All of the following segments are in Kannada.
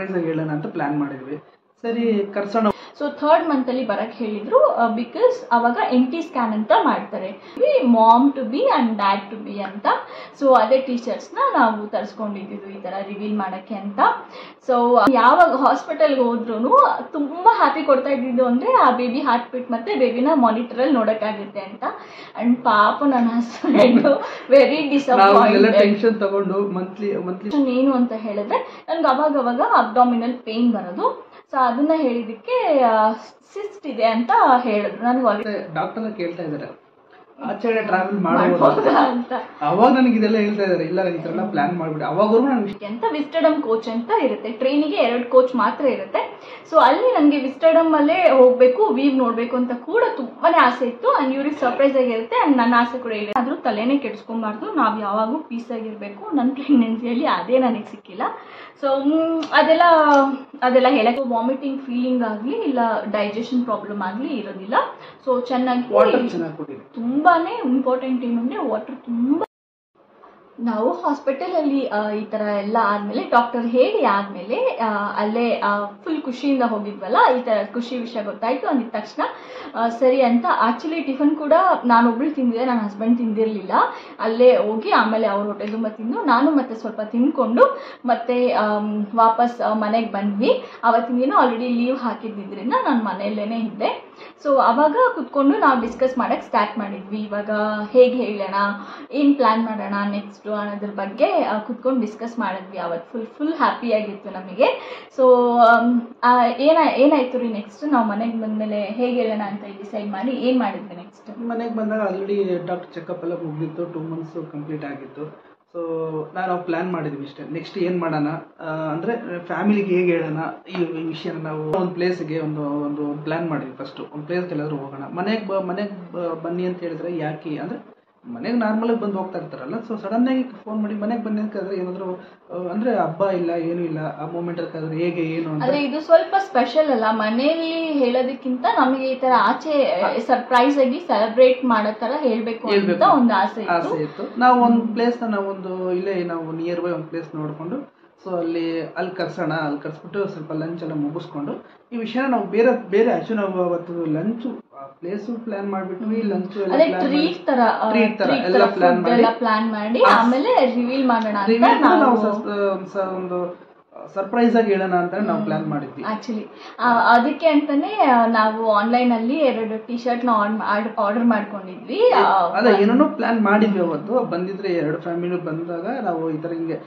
ಸರ್ಪ್ರೈಸ್ ಆಗಿ ಹೇಳೋಣ ಅಂತ ಪ್ಲಾನ್ ಮಾಡಿದ್ವಿ. ಸರಿ ಕರ್ಸೋಣ. ಸೊ 3rd ಮಂತ್ ಅಲ್ಲಿ ಬರಕ್ಕೆ ಹೇಳಿದ್ರು, ಬಿಕಾಸ್ ಅವಾಗ NT ಸ್ಕ್ಯಾನ್ ಅಂತ ಮಾಡ್ತಾರೆ, mom to be and dad to be ಅಂತ. ಸೊ ಅದೇ ಟೀಚರ್ಸ್ನ ನಾವು ತರಿಸ್ಕೊಂಡಿದ್ದು ಈ ಥರ ರಿವೀಲ್ ಮಾಡೋಕ್ಕೆ ಅಂತ. ಸೊ ಯಾವಾಗ ಹಾಸ್ಪಿಟಲ್ಗೆ ಹೋದ್ರೂ ತುಂಬ ಹ್ಯಾಪಿ ಕೊಡ್ತಾ ಇದ್ದಿದ್ದು ಅಂದರೆ ಆ ಬೇಬಿ ಹಾರ್ಟ್ ಬೀಟ್ ಮತ್ತು ಬೇಬಿನ ಮಾನಿಟರಲ್ಲಿ ನೋಡೋಕ್ಕಾಗುತ್ತೆ ಅಂತ. ಆ್ಯಂಡ್ ಪಾಪ ನನ್ನ ಹಸ್ಬೆಂಡ್ ವೆರಿ ಡಿಸಪಾಯಿಂಟೆಡ್. ಟೆನ್ಷನ್ ತಗೊಂಡು ಮಂತ್ಲಿ ಏನು ಅಂತ ಹೇಳಿದ್ರೆ ನನಗೆ ಅವಾಗವಾಗ ಅಬ್ಡಾಮಿನಲ್ ಪೇನ್ ಬರೋದು. ಸೊ ಅದನ್ನ ಹೇಳಿದಕ್ಕೆ ಸಿಸ್ಟ್ ಇದೆ ಅಂತ ಹೇಳಿದ್ರು. ನನಗೆ ಆಲ್ರೆಡಿ ಡಾಕ್ಟರ್ ಕೇಳ್ತಾ ಇದ್ದಾರೆ ಆಚೆ ಟ್ರಾವೆಲ್ ಮಾಡಬಹುದು ಅಂತ. ಅವಾಗ ನನಗೆ ಇದೆಲ್ಲ ಹೇಳ್ತಾ ಇದ್ದಾರೆ, ಇಲ್ಲ ಈ ತರ ಪ್ಲಾನ್ ಮಾಡ್ಬಿಡಿ. ಅವಾಗೂ ನನಗೆ ಅಂತ ವಿಸ್ಟಡಮ್ ಕೋಚ್ ಅಂತ ಇರುತ್ತೆ, ಟ್ರೈನಿಗೆ 2 ಕೋಚ್ ಮಾತ್ರ ಇರುತ್ತೆ. ಸೊ ಅಲ್ಲಿ ನನಗೆ ವಿಸ್ಟಡಮ್ ಅಲ್ಲೇ ಹೋಗ್ಬೇಕು, ವೀವ್ ನೋಡ್ಬೇಕು ಅಂತ ಕೂಡ ತುಂಬಾನೇ ಆಸೆ ಇತ್ತು. ಅಂಡ್ ಇವ್ರಿಗೆ ಸರ್ಪ್ರೈಸ್ ಆಗಿರುತ್ತೆ. ಅಂಡ್ ನನ್ನ ಆಸೆ ಕೂಡ ಇದೆ. ಆದ್ರೂ ತಲೆನೇ ಕೆಡಿಸ್ಕೊಂಬಾರ್ದು, ನಾವು ಯಾವಾಗೂ ಪೀಸ್ ಆಗಿರ್ಬೇಕು. ನನ್ನ ಪ್ರೆಗ್ನೆನ್ಸಿಯಲ್ಲಿ ಅದೇ ನನಗೆ ಸಿಕ್ಕಿಲ್ಲ. ಸೊ ಅದೆಲ್ಲ ಹೇಳಕ್ಕೆ ವಾಮಿಟಿಂಗ್ ಫೀಲಿಂಗ್ ಆಗಲಿ ಇಲ್ಲ ಡೈಜೆಷನ್ ಪ್ರಾಬ್ಲಮ್ ಆಗಲಿ ಇರೋದಿಲ್ಲ. ಸೊ ಚೆನ್ನಾಗಿ ತುಂಬಾನೇ ಇಂಪಾರ್ಟೆಂಟ್ ಏನು ಅಂದರೆ ವಾಟರ್ ತುಂಬ. ನಾವು ಹಾಸ್ಪಿಟಲಲ್ಲಿ ಈ ಥರ ಎಲ್ಲ ಆದಮೇಲೆ ಡಾಕ್ಟರ್ ಹೇಳಿ ಆದಮೇಲೆ ಅಲ್ಲೇ ಫುಲ್ ಖುಷಿಯಿಂದ ಹೋಗಿದ್ವಲ್ಲ, ಈ ಥರ ಖುಷಿ ವಿಷಯ ಗೊತ್ತಾಯಿತು. ಅಂದಿದ ತಕ್ಷಣ ಸರಿ ಅಂತ ಆ್ಯಕ್ಚುಲಿ ಟಿಫನ್ ಕೂಡ ನಾನೊಬ್ಳು ತಿಂದಿದ್ದೆ, ನನ್ನ ಹಸ್ಬೆಂಡ್ ತಿಂದಿರಲಿಲ್ಲ. ಅಲ್ಲೇ ಹೋಗಿ ಆಮೇಲೆ ಅವ್ರ ಹೊಟ್ಟೆ ತುಂಬ ತಿಂದು ನಾನು ಮತ್ತೆ ಸ್ವಲ್ಪ ತಿಂದ್ಕೊಂಡು ಮತ್ತೆ ವಾಪಸ್ ಮನೆಗೆ ಬಂದ್ವಿ. ಅವತ್ತಿನ ದಿನ ಆಲ್ರೆಡಿ ಲೀವ್ ಹಾಕಿದ್ದಿದ್ದರಿಂದ ನಾನು ಮನೆಯಲ್ಲೇ ಇದ್ದೆ. ಸೊ ಅವಾಗ ಕುತ್ಕೊಂಡು ನಾವು ಡಿಸ್ಕಸ್ ಮಾಡೋಕ್ಕೆ ಸ್ಟಾರ್ಟ್ ಮಾಡಿದ್ವಿ. ಇವಾಗ ಹೇಗೆ ಹೇಳೋಣ, ಏನು ಪ್ಲ್ಯಾನ್ ಮಾಡೋಣ ನೆಕ್ಸ್ಟು ಅನ್ನೋದ್ರ ಬಗ್ಗೆ ಕುತ್ಕೊಂಡು ಡಿಸ್ಕಸ್ ಮಾಡಿದ್ವಿ. ಅವತ್ತು ಫುಲ್ ಹ್ಯಾಪಿಯಾಗಿತ್ತು ನಮಗೆ. ಸೊ ಏನಾಯ್ತು ರೀ ನೆಕ್ಸ್ಟ್ ನಾವು ಮನೆಗೆ ಬಂದಮೇಲೆ ಹೇಗೆ ಹೇಳೋಣ ಅಂತ ಡಿಸೈಡ್ ಮಾಡಿ ಏನು ಮಾಡಿದ್ವಿ ನೆಕ್ಸ್ಟ್? ಮನೆಗೆ ಬಂದಾಗ ಆಲ್ರೆಡಿ ಡಾಕ್ಟರ್ ಚೆಕಪ್ ಎಲ್ಲ ಮುಗಿದಿತ್ತು, 2 months ಕಂಪ್ಲೀಟ್ ಆಗಿತ್ತು. ಸೊ ನಾವು ಪ್ಲ್ಯಾನ್ ಮಾಡಿದ್ವಿ ಇಷ್ಟೇ, ನೆಕ್ಸ್ಟ್ ಏನು ಮಾಡೋಣ ಅಂದರೆ ಫ್ಯಾಮಿಲಿಗೆ ಹೇಗೆ ಹೇಳೋಣ ಈ ವಿಷಯನ. ನಾವು ಒಂದು ಪ್ಲೇಸ್ಗೆ ಒಂದು ಪ್ಲ್ಯಾನ್ ಮಾಡಿದ್ವಿ. ಫಸ್ಟು ಒಂದು ಪ್ಲೇಸ್ಗೆ ಎಲ್ಲಾದರೂ ಹೋಗೋಣ. ಮನೆಗೆ ಬನ್ನಿ ಅಂತ ಹೇಳಿದ್ರೆ ಯಾಕೆ ಅಂದರೆ ಮನೆಗೆ ನಾರ್ಮಲಾಗಿ ಬಂದು ಹೋಗ್ತಾ ಇರ್ತಾರಲ್ಲ. ಸೊ ಸಡನ್ನಾಗಿ ಫೋನ್ ಮಾಡಿ ಮನೆಗೆ ಬನ್ನಿ ಅಂತ ಹೇಳಿದ್ರೆ ಏನಾದರೂ ಅಂದರೆ ಹಬ್ಬ ಇಲ್ಲ ಏನೂ ಇಲ್ಲ ಆ ಮೂಮೆಂಟಲ್ಲಿ ಕರೆದ್ರೆ ಹೇಗೆ ಏನು ಅಂದರೆ ಇದು ಸ್ವಲ್ಪ ಸ್ಪೆಷಲ್ ಅಲ್ಲ. ಮನೆಯಲ್ಲಿ ಹೇಳೋದಕ್ಕಿಂತ ನಮಗೆ ಈ ಥರ ಆಚೆ ಸರ್ಪ್ರೈಸ್ ಆಗಿ ಸೆಲೆಬ್ರೇಟ್ ಮಾಡೋ ಥರ ಹೇಳಬೇಕು ಅಂತ ಒಂದು ಆಸೆ ಇತ್ತು. ನಾವು ಒಂದು ಪ್ಲೇಸ್ನ ನಾವು ನಿಯರ್ ಬೈ ಒಂದು ಪ್ಲೇಸ್ ನೋಡಿಕೊಂಡು ಸೊ ಅಲ್ಲಿ ಕರ್ಸೋಣ. ಅಲ್ಲಿ ಕರ್ಸ್ಬಿಟ್ಟು ಸ್ವಲ್ಪ ಲಂಚ್ ಎಲ್ಲ ಮುಗಿಸ್ಕೊಂಡು ಈ ವಿಷಯನ ನಾವು ಬೇರೆ ಆಕ್ಚುಲಿ ನಾವು ಅವತ್ತು ಲಂಚ್ ಪ್ಲೇಸು ಪ್ಲಾನ್ ಮಾಡಿಬಿಟ್ವಿ. ಲಂಚ್ ಟ್ರೀಟ್ ತರ ಎಲ್ಲ ಪ್ಲಾನ್ ಮಾಡಿ ಆಮೇಲೆ ರಿವೀಲ್ ಮಾಡೋಣ ಅಂತ ನಾವು ಒಂದು ಸರ್ಪ್ರೈಸ್ ಆಗಿ ಹೇಳೋಣ ಅಂತ ನಾವು ಪ್ಲಾನ್ ಮಾಡಿದ್ವಿ. ಆಕ್ಚುಲಿ ಅದಕ್ಕೆ ಅಂತಾನೆ ನಾವು ಆನ್ಲೈನ್ ಅಲ್ಲಿ 2 ಟೀ-ಶರ್ಟ್ ಆರ್ಡರ್ ಮಾಡ್ಕೊಂಡಿದ್ವಿ. ಅದೇ ಏನೇನೋ ಪ್ಲಾನ್ ಮಾಡಿದ್ವಿ. ಅವತ್ತು ಬಂದಿದ್ರೆ 2 ಫ್ಯಾಮಿಲಿ ಬಂದಾಗ ನಾವು ಈ ತರ ಹಿಂಗೆ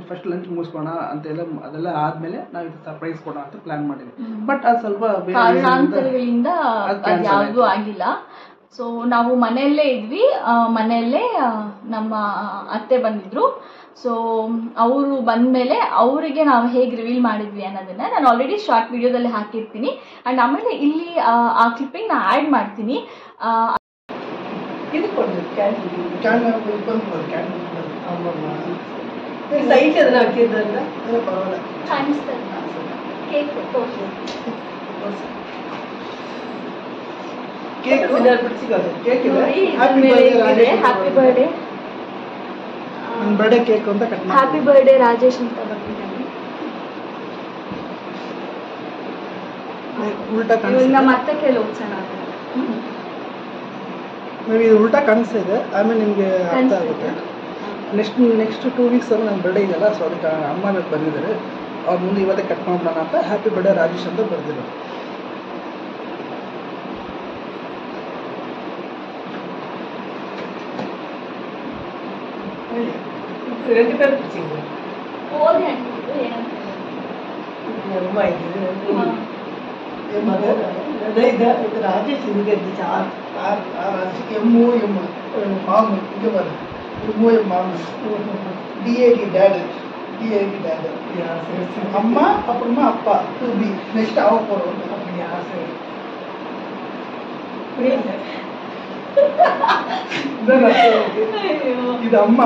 ಫಸ್ಟ್ ಲಂಚ್ ಮುಗಿಸ್ಕೋಣ ಅಂತೆಲ್ಲ ಅದೆಲ್ಲ ಆದ್ಮೇಲೆ ನಾವು ಇದು ಸರ್ಪ್ರೈಸ್ ಕೊಡೋಣ ಅಂತ ಪ್ಲಾನ್ ಮಾಡಿದ್ವಿ. ಬಟ್ ಅದು ಸ್ವಲ್ಪ ಕಾರಣಾಂತರಗಳಿಂದ ಯಾವ್ದು ಆಗಿಲ್ಲ. ಸೊ ನಾವು ಮನೆಯಲ್ಲೇ ಇದ್ವಿ. ಮನೆಯಲ್ಲೇ ನಮ್ಮ ಅತ್ತೆ ಬಂದಿದ್ರು. ಸೊ ಅವರು ಬಂದಮೇಲೆ ಅವರಿಗೆ ನಾವು ಹೇಗೆ ರಿವೀಲ್ ಮಾಡಿದ್ವಿ ಅನ್ನೋದನ್ನ ನಾನು ಆಲ್ರೆಡಿ ಶಾರ್ಟ್ ವಿಡಿಯೋದಲ್ಲಿ ಹಾಕಿರ್ತೀನಿ. ಆ್ಯಂಡ್ ಆಮೇಲೆ ಇಲ್ಲಿ ಆ ಕ್ಲಿಪ್ಪಿಂಗ್ ನಾನು ಆ್ಯಡ್ ಮಾಡ್ತೀನಿ. ಹ್ಯಾಪಿ ಬರ್ಡೇ ಬರ್ಡೇ ಕೇಕ್ ಅಂತ ಕಟ್ ಮಾಡಿ ಹ್ಯಾಪಿ ಬರ್ಡೇ ರಾಜೇಶ್ ಅಂತ ಬರ್ತಿದ್ದಾನೆ. ಉಲ್ಟಾ ಕಾಣಿಸ್ತಿದೆ. ನಮ್ಮ ಅತ್ತೆ ಕೈಲಿ ಹೋಗ್ಸೋಣ. ಇದು ಉಲ್ಟಾ ಕಾಣಿಸ್ತಿದೆ. ಆಮೇಲೆ ನಿಮಗೆ ಅರ್ಥ ಆಗುತ್ತೆ. ನೆಕ್ಸ್ಟ್ 2 weeks ಅಲ್ಲಿ ನನ್ನ ಬರ್ಡೇ ಇದೆಯಲ್ಲ. ಸೊ ಅದಕ್ಕೆ ಅಮ್ಮ ಬಂದಿದ್ದಾರೆ. ಅವ್ರ ಮುಂದೆ ಇವತ್ತೇ ಕಟ್ ಮಾಡೋಣ ಅಂತ ಹ್ಯಾಪಿ ಬರ್ಡೇ ರಾಜೇಶ್ ಅಂತ ಬರ್ದಿದ್ರು. రాజేష్ అమ్మ అప్పుడమ్మా అప్ప 2B నెక్స్ట్ అవకూడదు. ఇది అమ్మ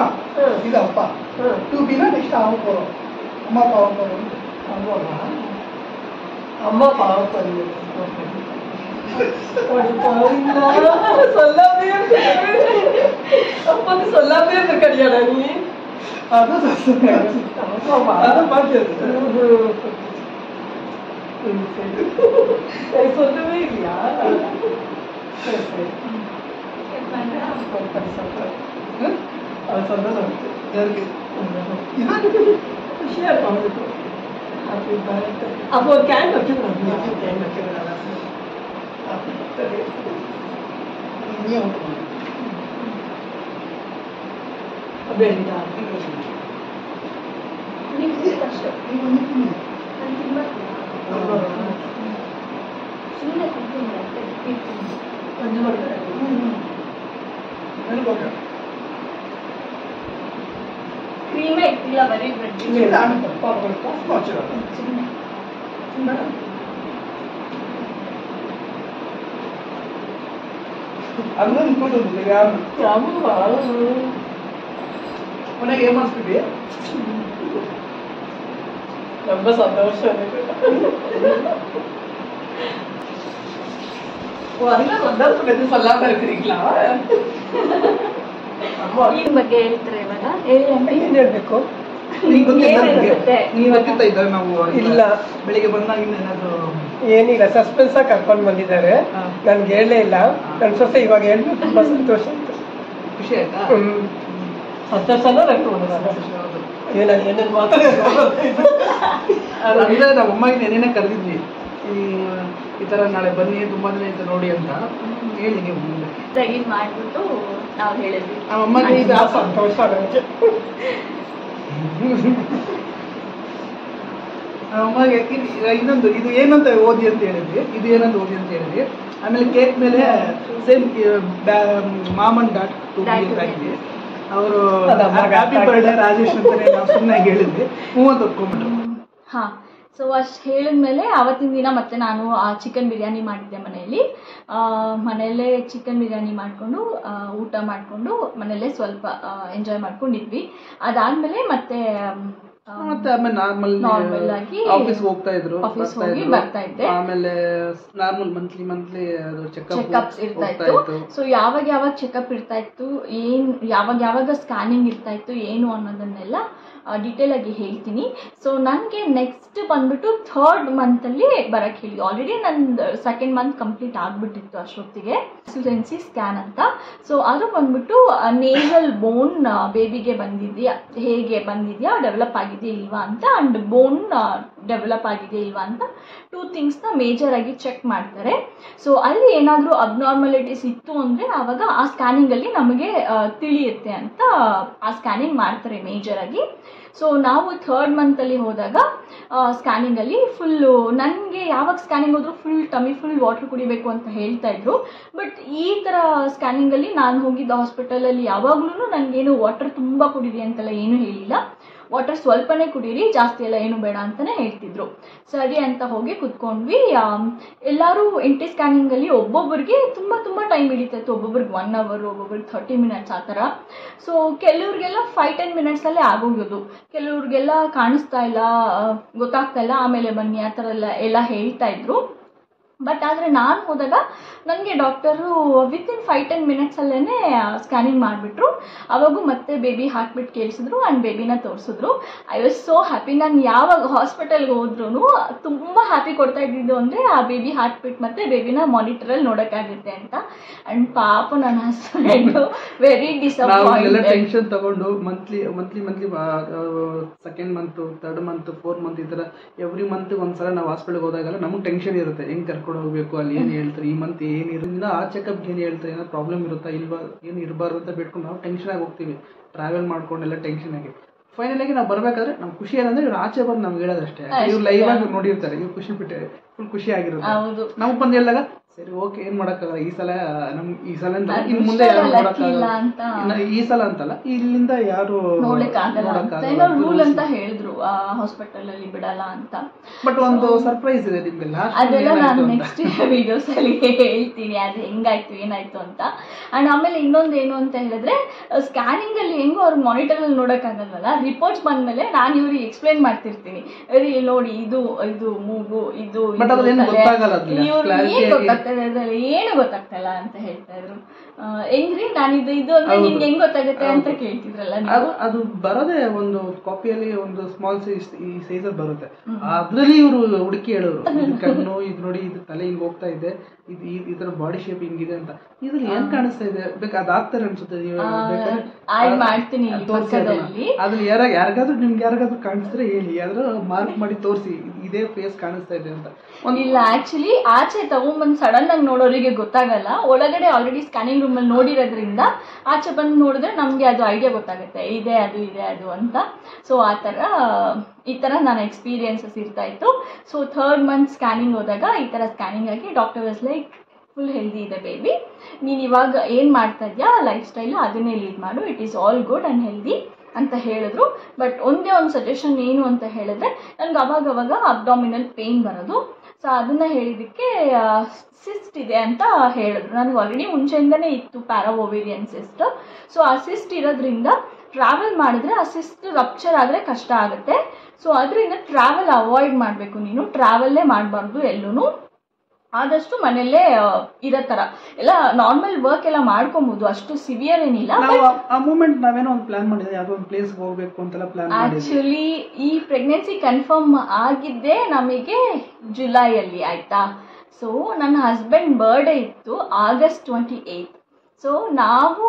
ఇది అప్ప 2B నెక్స్ట్ అవకూడదు. అమ్మ పావకూడదు. அம்மா பாவப்பது சொல்லாமே இருக்காடியாடா நீ. அதான் பார்த்தது சொல்லவே இல்லையா? சரி சரி அது சொன்னது ಖುಷಿயாக இருக்கும் அவங்களுக்கு. Happy birthday. அப்போ ஒரு கேன் வச்சுக்கணும். கேன் வச்சுக்கணும். அப்படியே ಕ್ರೀಮೇ ಇಟ್ಟಿಲ್ಲ, ಬರೀ ಬ್ರೆಡ್. ಅನ್ನ ಅನ್ಕೊಂಡಿದ್ದೆ ಮನೆಗೆ ಏನ್ ಮಾಡಿಸ್ಬಿಟ್ಟು ரொம்ப சந்தோஷம். அதெல்லாம் சந்தோஷம் எதுவும் சொல்லாம இருக்கிறீங்களா? ಈ ಬಗ್ಗೆ ಹೇಳ್ತಾರೆ ಇವಾಗ. ಹೇಳಿ ಅಂತ ಏನ್ ಹೇಳ್ಬೇಕು? ನೀವು ಗೊತ್ತಿತ್ತಾ ಇದ್ದಾರೆ ನಾವು ಇಲ್ಲ, ಬೆಳಿಗ್ಗೆ ಬಂದಾಗ ಏನಾದ್ರು ಏನಿಲ್ಲ, ಸಸ್ಪೆನ್ಸ್ ಆಗಿ ಕರ್ಕೊಂಡು ಬಂದಿದ್ದಾರೆ. ನನ್ಗೆ ಹೇಳಲೇ ಇಲ್ಲ. ನನ್ನ ಸೊಸೆ ಇವಾಗ ಹೇಳಿದ್ರು ತುಂಬಾ ಸಂತೋಷ ಆಯ್ತು. ಖುಷಿ ಆಯ್ತಾ? ಸಂತೋಷನೂ ನಂಗೆ ಏನೇನು ಮಾತಾಡೋದು ಅಂದ್ರೆ ನಮ್ಮ ಅಮ್ಮಗೆ ನೆನೇನೆ ಕರೆದಿದ್ವಿ, ಈ ತರ ನಾಳೆ ಬನ್ನಿ ತುಂಬಾ ದಿನ ಆಯ್ತು ನೋಡಿ ಅಂತ ಹೇಳಿ ನೀವು ಇದು ಮಾಡ್ಬಿಟ್ಟು ನಾವು ಹೇಳಿದ್ವಿ. ನಮ್ಮ ಅಮ್ಮಗೆ ಇದು ಸಂತೋಷ ನನಗೆ. ಅಮ್ಮಗೆ ಇನ್ನೊಂದು ಇದು ಏನಂತ ಓದಿ ಅಂತ ಹೇಳಿದ್ವಿ, ಇದು ಏನಂತ ಓದಿ ಅಂತ ಹೇಳಿದ್ವಿ. ಆಮೇಲೆ ಕೇಕ್ ಮೇಲೆ ಸೇಮ್ ಮಾಮನ್ ಡಾಟ್ ಹಾಕಿದ್ವಿ. ಅವರು ಹ್ಯಾಪಿ ಬರ್ಡೇ ರಾಜೇಶ್ ಅಂತಾನೆ ನಾವು ಸುಮ್ಮನೆ ಹೇಳಿದ್ವಿ. ಮೂವತ್ತು ಒಪ್ಕೊಂಡ್ಬಿಟ್ರು. ಹಾ, ಸೊ ಅಷ್ಟು ಹೇಳಿದ್ಮೇಲೆ ಆವತ್ತಿನ ದಿನ ಮತ್ತೆ ನಾನು ಚಿಕನ್ ಬಿರಿಯಾನಿ ಮಾಡಿದ್ದೆ ಮನೆಯಲ್ಲಿ. ಮನೆಯಲ್ಲೇ ಚಿಕನ್ ಬಿರಿಯಾನಿ ಮಾಡಿಕೊಂಡು ಊಟ ಮಾಡಿಕೊಂಡು ಮನೆಯಲ್ಲೇ ಸ್ವಲ್ಪ ಎಂಜಾಯ್ ಮಾಡ್ಕೊಂಡಿದ್ವಿ. ಅದಾದಮೇಲೆ ಮತ್ತೆ ಆಮೇಲೆ ನಾರ್ಮಲ್ ಆಗಿ ಆಫೀಸ್ ಹೋಗ್ತಾ ಇದ್ರು, ಹೋಗಿ ಬರ್ತಾ ಇದ್ದೆ. ಆಮೇಲೆ ನಾರ್ಮಲ್ ಮಂತ್ಲಿ ಚೆಕಪ್ಸ್ ಇರ್ತಾ ಇತ್ತು. ಸೊ ಯಾವಾಗ ಚೆಕಪ್ ಇರ್ತಾ ಇತ್ತು, ಯಾವಾಗ ಸ್ಕ್ಯಾನಿಂಗ್ ಇರ್ತಾ ಇತ್ತು ಏನು ಅನ್ನೋದನ್ನೆಲ್ಲ ಡೀಟೇಲ್ ಆಗಿ ಹೇಳ್ತೀನಿ. ಸೊ ನನಗೆ ನೆಕ್ಸ್ಟ್ ಬಂದ್ಬಿಟ್ಟು 3rd ಮಂತಲ್ಲಿ ಬರಕ್ಕೆ ಹೇಳಿ. ಆಲ್ರೆಡಿ ನಂದು 2nd ಮಂತ್ ಕಂಪ್ಲೀಟ್ ಆಗಿಬಿಟ್ಟಿತ್ತು ಅಷ್ಟೊತ್ತಿಗೆ. ಎಕ್ಸುಲೆನ್ಸಿ ಸ್ಕ್ಯಾನ್ ಅಂತ. ಸೊ ಅದು ಬಂದ್ಬಿಟ್ಟು ನೇಸಲ್ ಬೋನ್ ಬೇಬಿಗೆ ಬಂದಿದೆಯಾ, ಹೇಗೆ ಬಂದಿದೆಯಾ, ಡೆವಲಪ್ ಆಗಿದೆಯಾ ಇಲ್ವಾ ಅಂತ, ಅಂಡ್ ಬೋನ್ ಡೆವಲಪ್ ಆಗಿದೆ ಇಲ್ವಾ ಅಂತ 2 ಥಿಂಗ್ಸ್ನ ಮೇಜರ್ ಆಗಿ ಚೆಕ್ ಮಾಡ್ತಾರೆ. ಸೊ ಅಲ್ಲಿ ಏನಾದರೂ ಅಬ್ನಾರ್ಮಲಿಟೀಸ್ ಇತ್ತು ಅಂದರೆ ಆವಾಗ ಆ ಸ್ಕ್ಯಾನಿಂಗಲ್ಲಿ ನಮಗೆ ತಿಳಿಯುತ್ತೆ ಅಂತ ಆ ಸ್ಕ್ಯಾನಿಂಗ್ ಮಾಡ್ತಾರೆ ಮೇಜರ್ ಆಗಿ. ಸೊ ನಾವು 3rd ಮಂತಲ್ಲಿ ಹೋದಾಗ ಸ್ಕ್ಯಾನಿಂಗಲ್ಲಿ ಫುಲ್ಲು ನನಗೆ ಯಾವಾಗ ಸ್ಕ್ಯಾನಿಂಗ್ ಹೋದ್ರು ಫುಲ್ ವಾಟರ್ ಕುಡಿಬೇಕು ಅಂತ ಹೇಳ್ತಾ ಇದ್ರು. ಬಟ್ ಈ ಥರ ಸ್ಕ್ಯಾನಿಂಗಲ್ಲಿ ನಾನು ಹೋಗಿದ್ದ ಹಾಸ್ಪಿಟಲಲ್ಲಿ ಯಾವಾಗ್ಲೂ ನನಗೇನು ವಾಟರ್ ತುಂಬ ಕುಡೀರಿ ಅಂತೆಲ್ಲ ಏನೂ ಹೇಳಿಲ್ಲ. ವಾಟರ್ ಸ್ವಲ್ಪನೇ ಕುಡೀರಿ, ಜಾಸ್ತಿ ಎಲ್ಲ ಏನು ಬೇಡ ಅಂತಲೇ ಹೇಳ್ತಿದ್ರು. ಸರಿ ಅಂತ ಹೋಗಿ ಕುತ್ಕೊಂಡ್ವಿ. ಎಲ್ಲರೂ ಎಂಟಿ ಸ್ಕ್ಯಾನಿಂಗಲ್ಲಿ ಒಬ್ಬೊಬ್ಬರಿಗೆ ತುಂಬ ಟೈಮ್ ಹಿಡಿತಾಯಿತ್ತು. ಒಬ್ಬೊಬ್ರಿಗೆ 1 hour, ಒಬ್ಬೊಬ್ರಿಗೆ 30 minutes ಆ ಥರ. ಸೊ ಕೆಲವ್ರಿಗೆಲ್ಲ 5-10 minutesಲ್ಲೇ ಆಗೋಗೋದು, ಕೆಲವ್ರಿಗೆಲ್ಲ ಕಾಣಿಸ್ತಾ ಇಲ್ಲ, ಗೊತ್ತಾಗ್ತಾ ಇಲ್ಲ, ಆಮೇಲೆ ಬನ್ನಿ ಆ ಥರ ಎಲ್ಲ ಹೇಳ್ತಾ ಇದ್ರು. ಬಟ್ ಆದರೆ ನಾನು ಹೋದಾಗ ನನಗೆ ಡಾಕ್ಟರು ವಿತಿನ್ 5-10 minutesಲ್ಲೇ ಸ್ಕ್ಯಾನಿಂಗ್ ಮಾಡಿಬಿಟ್ರು. ಅವಾಗೂ ಮತ್ತೆ ಬೇಬಿ ಹಾಕ್ಬಿಟ್ಟು ಕೇಳಿಸಿದ್ರು ಆ್ಯಂಡ್ ಬೇಬಿನ ತೋರಿಸಿದ್ರು. I was so happy. ನಾನು ಯಾವಾಗ ಹಾಸ್ಪಿಟಲ್ಗೆ ಹೋದ್ರೂ ತುಂಬ ಹ್ಯಾಪಿ ಕೊಡ್ತಾ ಇದ್ದಿದ್ದು ಅಂದರೆ ಆ ಬೇಬಿ ಹಾಕ್ಬಿಟ್ಟು ಮತ್ತೆ ಬೇಬಿನ ಮಾನಿಟರಲ್ಲಿ ನೋಡೋಕ್ಕಾಗುತ್ತೆ ಅಂತ. ಆ್ಯಂಡ್ ಪಾಪ ನನ್ನ ಹಸ್ಬೆಂಡು ವೆರಿ ಡಿಸಪಾಯಿಂಟೆಡ್. ಟೆನ್ಷನ್ ತಗೊಂಡು monthly 2nd month, 3rd month, 4th month ಈ ಥರ ಎವ್ರಿ ಮಂತ್ ಒಂದ್ಸಲ ನಾವು ಹಾಸ್ಪಿಟಲ್ಗೆ ಹೋದಾಗೆಲ್ಲ ನಮಗೆ ಟೆನ್ಷನ್ ಇರುತ್ತೆ, ಹೆಂಗೆ ಕರ್ಕೊಂಡು ಹೋಗ್ಬೇಕು, ಅಲ್ಲಿ ಏನು ಹೇಳ್ತಾರೆ, ಈ ಮಂತ್ ಏನಿರೋದ್ರಿಂದ ಆ ಚೆಕಪ್ಗೆ ಏನು ಹೇಳ್ತಾರೆ, ಏನೋ ಪ್ರಾಬ್ಲಮ್ ಇರುತ್ತಾ ಇಲ್ವಾ, ಏನು ಇರಬಾರ್ದು ಅಂತ ಬಿಟ್ಕೊಂಡು ನಾವು ಟೆನ್ಷನ್ ಆಗಿ ಹೋಗ್ತೀವಿ. ಟ್ರಾವೆಲ್ ಮಾಡ್ಕೊಂಡೆಲ್ಲ ಟೆನ್ಷನ್ ಆಗಿ ಫೈನಲ್ ಆಗಿ ನಾವು ಬರಬೇಕಾದ್ರೆ ನಮ್ಗೆ ಖುಷಿ ಏನಂದ್ರೆ ಇವ್ರು ಆಚೆ ಬಂದು ನಮ್ಗೆ ಹೇಳೋದಷ್ಟೇ. ಇವ್ರು ಲೈವ್ ಆಗಿ ನೋಡಿರ್ತಾರೆ, ಇವ್ರು ಖುಷಿ ಬಿಟ್ಟೆ ಫುಲ್ ಖುಷಿ ಆಗಿರುತ್ತೆ. ನಮ್ಗೆ ಬಂದು ಹೇಳಿದಾಗ ಸರಿ ಓಕೆ ಏನ್ ಮಾಡಕ್ಕಾಗಲ್ಲ, ಈ ಸಲ ಇನ್ ಮುಂದೆ ಯಾರು ನೋಡಕ್ಕಾಗಲ್ಲ, ಈ ಸಲ ಅಂತಲ್ಲ ಇಲ್ಲಿಂದ ಯಾರು ನೋಡಕ್ಕಾಗಲ್ಲ ರೂಲ್ ಅಂತ ಹೇಳಿದ್ರು ಹಾಸ್ಪಿಟಲ್ ಅಲ್ಲಿ ಬಿಡಲ್ಲ ಅಂತ. ಬಟ್ ಒಂದು ಸರ್ಪ್ರೈಸ್ ಇದೆ ನಿಮ್ಗೆಲ್ಲ, ಅದೆಲ್ಲ ನಾನು ನೆಕ್ಸ್ಟ್ ವಿಡಿಯೋಸ್ ಅಲ್ಲಿ ಹೇಳ್ತೀನಿ ಅದು ಹೆಂಗಾಯ್ತು ಏನಾಯ್ತು ಅಂತ. ಅಂಡ್ ಆಮೇಲೆ ಇನ್ನೊಂದು ಏನು ಅಂತ ಹೇಳಿದ್ರೆ ಸ್ಕ್ಯಾನಿಂಗ್ ಅಲ್ಲಿ ಹೆಂಗೋ ಅವ್ರಿಗೆ ಮಾನಿಟರ್ ಅಲ್ಲಿ ನೋಡಕ್ಕಾಗಲ್ವಲ್ಲ, ರಿಪೋರ್ಟ್ಸ್ ಬಂದ್ಮೇಲೆ ನಾನು ಇವ್ರಿಗೆ ಎಕ್ಸ್ಪ್ಲೈನ್ ಮಾಡ್ತಿರ್ತೀನಿ, ನೋಡಿ ಇದು ಮೂಗು ಇದು ಗೊತ್ತಾಗಲ್ಲ, ಬರ್ತಾ ಇದೆ ಅದ್ರಲ್ಲಿ ಏನು ಗೊತ್ತಾಗ್ತಾ ಇಲ್ಲ ಅಂತ ಹೇಳ್ತಾ ಇದ್ರು. ಹೆಂಗ್ರಿ ನಾನು ಇದು ಅಂದ್ರೆ ನಿಮ್ಗೆ ಹೆಂಗ್ ಗೊತ್ತಾಗುತ್ತೆ ಅಂತ ಕೇಳ್ತಿದ್ರಲ್ಲ ನೀವು. ಅದು ಬರೋದೇ ಒಂದು ಕಾಪಿಯಲ್ಲಿ ಒಂದು ಸ್ಮಾಲ್ ಸೈಜ್ ಈ ಸೈಜ್ ಬರುತ್ತೆ. ಅದ್ರಲ್ಲಿ ಇವರು ಹುಡುಕಿ ಹೇಳೋರು ಕಣ್ಣು ಇದು ನೋಡಿ, ಇದು ತಲೆ ಹಿಂಗ್ ಹೋಗ್ತಾ ಇದೆ, ಇದು ಇದರ ಬಾಡಿ ಶೇಪ್ ಹಿಂಗಿದೆ ಅಂತ. ಇದ್ರಲ್ಲಿ ಏನ್ ಕಾಣಿಸ್ತಾ ಇದೆ ಬೇಕಾ ಅದಾಗ್ತಾರೆ ಅನ್ಸುತ್ತೆ. ಮಾಡ್ತೀನಿ ಅದ್ರಲ್ಲಿ ಯಾರಿಗಾದ್ರೂ ನಿಮ್ಗೆ ಯಾರಿಗಾದ್ರೂ ಕಾಣಿಸಿದ್ರೆ ಹೇಳಿ, ಯಾರು ಮಾರ್ಕ್ ಮಾಡಿ ತೋರಿಸಿ ಇದೇ ಫೇಸ್ ಕಾಣಿಸ್ತಾ ಇದೆ ಅಂತ. ಇಲ್ಲ ಆಕ್ಚುಲಿ ಆಚೆ ತಗೊಂಡ್ಬಂದು ಸಡನ್ ಆಗಿ ನೋಡೋರಿಗೆ ಗೊತ್ತಾಗಲ್ಲ, ಒಳಗಡೆ ಆಲ್ರೆಡಿ ಸ್ಕ್ಯಾನಿಂಗ್ ರೂಮ್ ಅಲ್ಲಿ ನೋಡಿರೋದ್ರಿಂದ ಆಚೆ ಬಂದು ನೋಡಿದ್ರೆ ನಮ್ಗೆ ಅದು ಐಡಿಯಾ ಗೊತ್ತಾಗುತ್ತೆ, ಇದೆ ಅದು ಅಂತ. ಸೊ ಈ ತರ ನನ್ನ ಎಕ್ಸ್ಪೀರಿಯನ್ಸಸ್ ಇರ್ತಾ ಇತ್ತು. ಸೊ 3rd ಮಂತ್ ಸ್ಕ್ಯಾನಿಂಗ್ ಹೋದಾಗ ಈ ತರ ಸ್ಕ್ಯಾನಿಂಗ್ ಆಗಿ doctor was like full healthy ಇದೆ ಬೇಬಿ, ನೀನು ಇವಾಗ ಏನು ಮಾಡ್ತಾ ಇದೆಯಾ ಲೈಫ್ ಸ್ಟೈಲ್ ಅದನ್ನೇ ಲೀಡ್ ಮಾಡು, it is all good and healthy ಅಂತ ಹೇಳಿದ್ರು. ಬಟ್ ಒಂದೇ ಒಂದು ಸಜೆಷನ್ ಏನು ಅಂತ ಹೇಳಿದ್ರೆ, ನನಗೆ ಅವಾಗವಾಗ ಅಬ್ಡಾಮಿನಲ್ ಪೇಯ್ನ್ ಬರೋದು. ಸೊ ಅದನ್ನು ಹೇಳಿದ್ದಕ್ಕೆ ಸಿಸ್ಟ್ ಇದೆ ಅಂತ ಹೇಳಿದ್ರು. ನನಗೆ ಆಲ್ರೆಡಿ ಮುಂಚೆಯಿಂದನೇ ಇತ್ತು ಪ್ಯಾರಾಓವೇರಿಯನ್ ಸಿಸ್ಟ್. ಸೊ ಆ ಸಿಸ್ಟ್ ಇರೋದ್ರಿಂದ ಟ್ರಾವೆಲ್ ಮಾಡಿದ್ರೆ ಆ ಸಿಸ್ಟ್ ರಪ್ಚರ್ ಆದರೆ ಕಷ್ಟ ಆಗುತ್ತೆ. ಸೊ ಅದರಿಂದ ಟ್ರಾವೆಲ್ ಅವಾಯ್ಡ್ ಮಾಡಬೇಕು, ನೀನು ಟ್ರಾವೆಲ್ಲೇ ಮಾಡಬಾರ್ದು, ಎಲ್ಲೂ ಆದಷ್ಟು ಮನೆಯಲ್ಲೇ ಇರೋ ಥರ ಎಲ್ಲ ನಾರ್ಮಲ್ ವರ್ಕ್ ಎಲ್ಲ ಮಾಡ್ಕೊಬೋದು, ಅಷ್ಟು ಸಿವಿಯರ್ ಏನಿಲ್ಲ. ಆ ಮೂಮೆಂಟ್ ನಾವೇನೋ ಒಂದು ಪ್ಲಾನ್ ಮಾಡಿದ್ರೆ ಯಾವುದೋ ಒಂದು ಪ್ಲೇಸ್ ಹೋಗ್ಬೇಕು ಅಂತೆಲ್ಲ ಪ್ಲಾನ್ ಮಾಡಿದ್ವಿ. ಆಕ್ಚುಲಿ ಈ ಪ್ರೆಗ್ನೆನ್ಸಿ ಕನ್ಫರ್ಮ್ ಆಗಿದ್ದೆ ನಮಗೆ ಜುಲೈಯಲ್ಲಿ ಆಯ್ತಾ. ಸೊ ನನ್ನ ಹಸ್ಬೆಂಡ್ ಬರ್ಡೇ ಇತ್ತು August 28. ಸೊ ನಾವು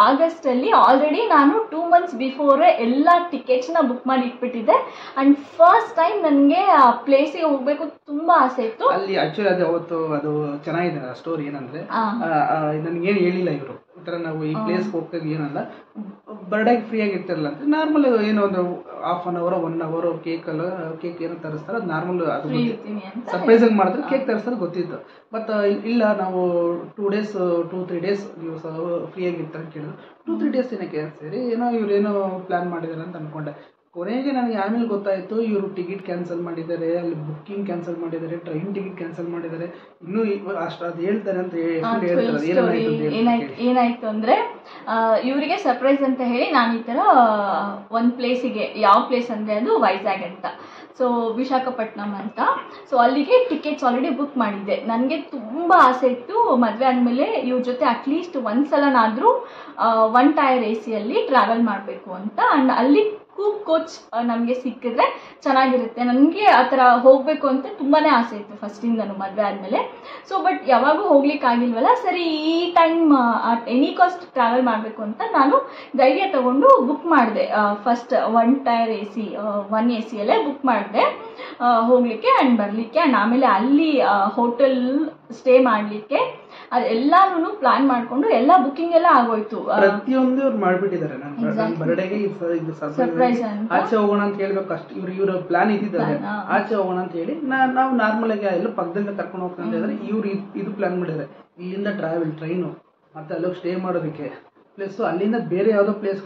ಆಗಸ್ಟಲ್ಲಿ ಆಲ್ರೆಡಿ ನಾನು 2 months ಬಿಫೋರೇ ಎಲ್ಲ ಟಿಕೆಟ್ಸ್ನ ಬುಕ್ ಮಾಡಿ ಇಟ್ಬಿಟ್ಟಿದ್ದೆ. ಆ್ಯಂಡ್ ಫಸ್ಟ್ ಟೈಮ್ ನನಗೆ ಆ ಪ್ಲೇಸಿಗೆ ಹೋಗಬೇಕು ತುಂಬ ಆಸೆ ಇತ್ತು. ಅಲ್ಲಿ ಆಕ್ಚುಲಿ ಅದು ಅವತ್ತು ಅದು ಚೆನ್ನಾಗಿದೆ ಸ್ಟೋರಿ. ಏನಂದ್ರೆ ನನಗೇನು ಹೇಳಿಲ್ಲ ಇವರು, ಈ ಥರ ನಾವು ಈ ಪ್ಲೇಸ್ಗೆ ಹೋಗ್ತಾ ಏನಲ್ಲ, ಬರ್ಡೇಗೆ ಫ್ರೀ ಆಗಿರ್ತಿರಲ್ಲ ಅಂತ ನಾರ್ಮಲ್ ಏನೋ ಒಂದು ½ an hour 1 hour ಕೇಕ್ ಏನೋ ತರಿಸ್ತಾರೆ, ಅದು ನಾರ್ಮಲ್. ಅದು ಸರ್ಪ್ರೈಸ್ ಆಗಿ ಮಾಡಿದ್ರೆ ಕೇಕ್ ತರಿಸ್ತಾರೆ ಗೊತ್ತಿತ್ತು. ಬಟ್ ಇಲ್ಲ ನಾವು 2 days 2-3 days ನೀವು ಫ್ರೀ ಆಗಿರ್ತಾರೆ ಅಂತ ಕೇಳಿದ್ರು. 2-3 days ಏನಕ್ಕೆ ಸರಿ ಏನೋ ಇವ್ರೇನೋ ಪ್ಲಾನ್ ಮಾಡಿದಾರೆ ಅಂತ ಅನ್ಕೊಂಡೆ. ಕೊನೆಗೆ ನನಗೆ ಆಮೇಲೆ ಗೊತ್ತಾಯಿತು ಇವರು ಟಿಕೆಟ್ ಕ್ಯಾನ್ಸಲ್ ಮಾಡಿದ್ದಾರೆ, ಅಲ್ಲಿ ಬುಕ್ಕಿಂಗ್ ಕ್ಯಾನ್ಸಲ್ ಮಾಡಿದ್ದಾರೆ, ಟ್ರೈನ್ ಟಿಕೆಟ್ ಕ್ಯಾನ್ಸಲ್ ಮಾಡಿದ್ದಾರೆ. ಇನ್ನೂ ಅಷ್ಟು ಅದು ಹೇಳ್ತಾರೆ ಅಂತ ಏನಾಯ್ತು ಅಂದ್ರೆ ಇವರಿಗೆ ಸರ್ಪ್ರೈಸ್ ಅಂತ ಹೇಳಿ ನಾನು ಈ ತರ ಒಂದು ಪ್ಲೇಸಿಗೆ, ಯಾವ ಪ್ಲೇಸ್ ಅಂದ್ರೆ ಅದು ವೈಜಾಗ್ ಅಂತ, ಸೊ ವಿಶಾಖಪಟ್ಟಣಂ ಅಂತ. ಸೊ ಅಲ್ಲಿಗೆ ಟಿಕೆಟ್ಸ್ ಆಲ್ರೆಡಿ ಬುಕ್ ಮಾಡಿದ್ದೆ. ನನಗೆ ತುಂಬ ಆಸೆ ಇತ್ತು ಮದುವೆ ಆದಮೇಲೆ ಇವ್ರ ಜೊತೆ ಅಟ್ಲೀಸ್ಟ್ ಒಂದ್ಸಲನಾದರೂ 1 tier AC-ಯಲ್ಲಿ ಟ್ರಾವೆಲ್ ಮಾಡಬೇಕು ಅಂತ. ಆ್ಯಂಡ್ ಅಲ್ಲಿ ಕೂಪ್ ಕೋಚ್ ನಮಗೆ ಸಿಕ್ಕಿದ್ರೆ ಚೆನ್ನಾಗಿರುತ್ತೆ. ನನಗೆ ಆ ಥರ ಹೋಗಬೇಕು ಅಂತ ತುಂಬಾ ಆಸೆ ಇತ್ತು ಫಸ್ಟಿಂದನು ಮದುವೆ ಆದಮೇಲೆ. ಸೊ ಬಟ್ ಯಾವಾಗೂ ಹೋಗ್ಲಿಕ್ಕಾಗಿಲ್ವಲ್ಲ, ಸರಿ ಈ ಟೈಮ್ ಎನಿ ಕಾಸ್ಟ್ ಟ್ರಾವೆಲ್ ಮಾಡಬೇಕು ಅಂತ ನಾನು ಧೈರ್ಯ ತಗೊಂಡು ಬುಕ್ ಮಾಡಿದೆ. ಫಸ್ಟ್ 1 tier AC 1 AC-ಯಲ್ಲೇ ಬುಕ್ ಮಾಡಿದೆ ಹೋಗಲಿಕ್ಕೆ ಆ್ಯಂಡ್ ಬರಲಿಕ್ಕೆ. ಆ್ಯಂಡ್ ಆಮೇಲೆ ಅಲ್ಲಿ ಹೋಟೆಲ್ ಸ್ಟೇ ಮಾಡಲಿಕ್ಕೆ ಅದೆಲ್ಲಾನು ಪ್ಲಾನ್ ಮಾಡ್ಕೊಂಡು ಎಲ್ಲ ಬುಕ್ಕಿಂಗ್ ಎಲ್ಲ ಆಗೋಯ್ತು. ಪ್ರತಿಯೊಂದು ಅವ್ರು ಮಾಡ್ಬಿಟ್ಟಿದ್ದಾರೆ. ನನ್ನ ಬರ್ಡೇಗೆ ಸರ್ಪ್ರೈಸ್ ಆಚೆ ಹೋಗೋಣ ಅಂತ ಹೇಳ್ಬೇಕು ಅಷ್ಟು ಇವ್ರ ಪ್ಲಾನ್ ಇದ್ದಿದ್ದಾರೆ. ಆಚೆ ಹೋಗೋಣ ಅಂತ ಹೇಳಿ ನಾವು ನಾರ್ಮಲ್ ಆಗಿ ಎಲ್ಲ ಪಕ್ಕದಿಂದ ಕರ್ಕೊಂಡು ಹೋಗ್ತಾ ಅಂತ ಹೇಳಿದ್ರೆ ಇವ್ರು ಇದು ಪ್ಲಾನ್ ಮಾಡಿದ್ದಾರೆ. ಇಲ್ಲಿಂದ ಟ್ರಾವೆಲ್ ಟ್ರೈನು, ಮತ್ತೆ ಅಲ್ಲೋಗಿ ಸ್ಟೇ ಮಾಡೋದಕ್ಕೆ ಪ್ಲೇಸ್, ಅಲ್ಲಿಂದ ಬೇರೆ ಯಾವ್ದೋ ಪ್ಲೇಸ್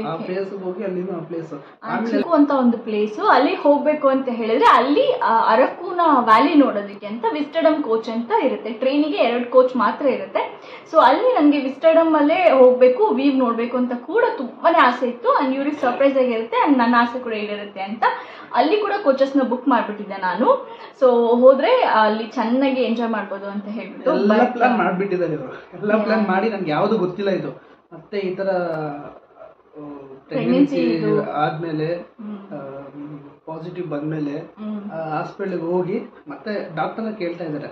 ಆ ಪ್ಲೇಸ್ ಹೋಗಿ ಅಲ್ಲಿಂದ ಆ ಪ್ಲೇಸ್ ಅಂತ ಒಂದು ಪ್ಲೇಸ್ ಅಲ್ಲಿ ಹೋಗ್ಬೇಕು ಅಂತ ಹೇಳಿದ್ರೆ ಅಲ್ಲಿ ಅರಕೂನ ವ್ಯಾಲಿ ನೋಡೋದಕ್ಕೆ ಅಂತ ವಿಸ್ಟಡಮ್ ಕೋಚ್ ಅಂತ ಇರುತ್ತೆ. ಟ್ರೈನಿಗೆ 2 ಕೋಚ್ ಮಾತ್ರ ಇರುತ್ತೆ. ಸೊ ಅಲ್ಲಿ ನನಗೆ ವಿಸ್ಟಡಮ್ ಅಲ್ಲೇ ಹೋಗ್ಬೇಕು, ವೀವ್ ನೋಡ್ಬೇಕು ಅಂತ ಕೂಡ ತುಂಬಾನೇ ಆಸೆ ಇತ್ತು. ಅಂಡ್ ಇವ್ರಿಗೆ ಸರ್ಪ್ರೈಸ್ ಆಗಿರುತ್ತೆ ಅಂಡ್ ನನ್ನ ಆಸೆ ಕೂಡ ಈಡೇರುತ್ತೆ ಅಂತ ಅಲ್ಲಿ ಕೂಡ ಕೋಚಸ್ನ ಬುಕ್ ಮಾಡ್ಬಿಟ್ಟಿದ್ದೆ ನಾನು. ಸೊ ಹೋದ್ರೆ ಅಲ್ಲಿ ಚೆನ್ನಾಗಿ ಎಂಜಾಯ್ ಮಾಡ್ಬೋದು ಅಂತ ಹೇಳ್ಬಿಟ್ಟು ಎಲ್ಲ ಪ್ಲಾನ್ ಮಾಡ್ಬಿಟ್ಟಿದ್ದಾರೆ ಇವರು. ಎಲ್ಲ ಪ್ಲಾನ್ ಮಾಡಿ ನನ್ಗೆ ಯಾವ್ದು ಗೊತ್ತಿಲ್ಲ ಇದು. ಮತ್ತೆ ಈ ತರ ಪ್ರೆಗ್ನೆನ್ಸಿ ಆದ್ಮೇಲೆ ಪಾಸಿಟಿವ್ ಬಂದ್ಮೇಲೆ ಹಾಸ್ಪಿಟಲ್ಗೆ ಹೋಗಿ ಮತ್ತೆ ಡಾಕ್ಟರ್ನ ಕೇಳ್ತಾ ಇದಾರೆ